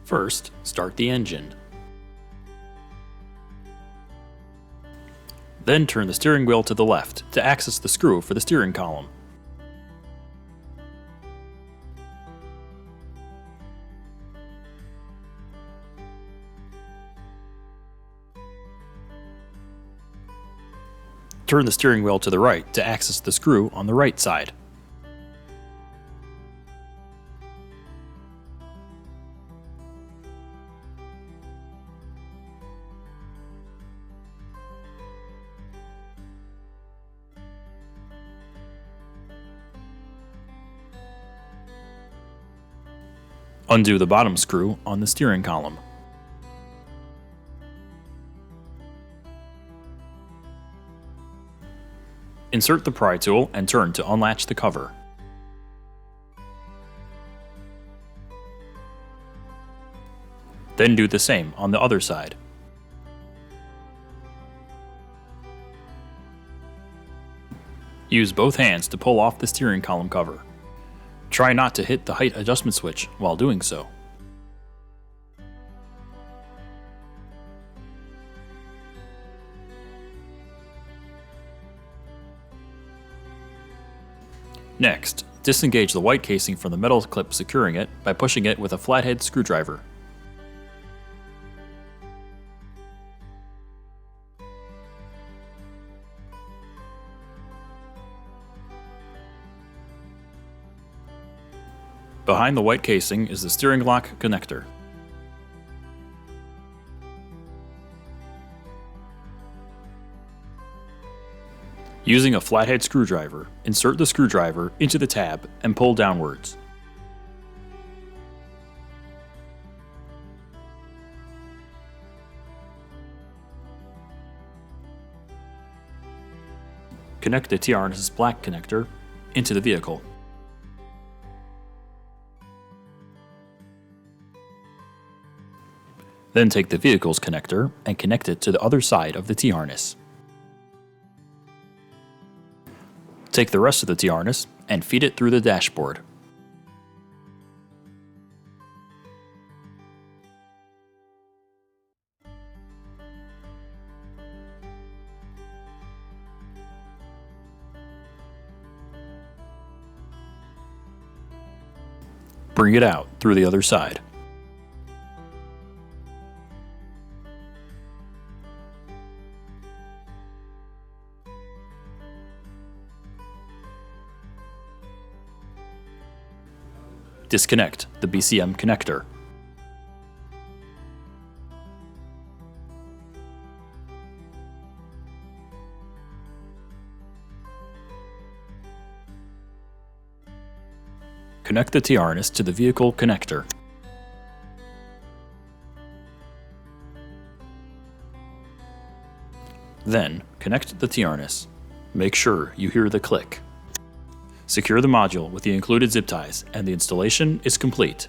First, start the engine. Then turn the steering wheel to the left to access the screw for the steering column. Turn the steering wheel to the right to access the screw on the right side. Undo the bottom screw on the steering column. Insert the pry tool and turn to unlatch the cover. Then do the same on the other side. Use both hands to pull off the steering column cover. Try not to hit the height adjustment switch while doing so. Next, disengage the white casing from the metal clip securing it by pushing it with a flathead screwdriver. Behind the white casing is the steering lock connector. Using a flathead screwdriver, insert the screwdriver into the tab and pull downwards. Connect the T-harness's black connector into the vehicle. Then take the vehicle's connector and connect it to the other side of the T-harness. Take the rest of the T-harness and feed it through the dashboard. Bring it out through the other side. Disconnect the BCM connector. Connect the T-harness to the vehicle connector. Then, connect the T-harness. Make sure you hear the click. Secure the module with the included zip ties, and the installation is complete.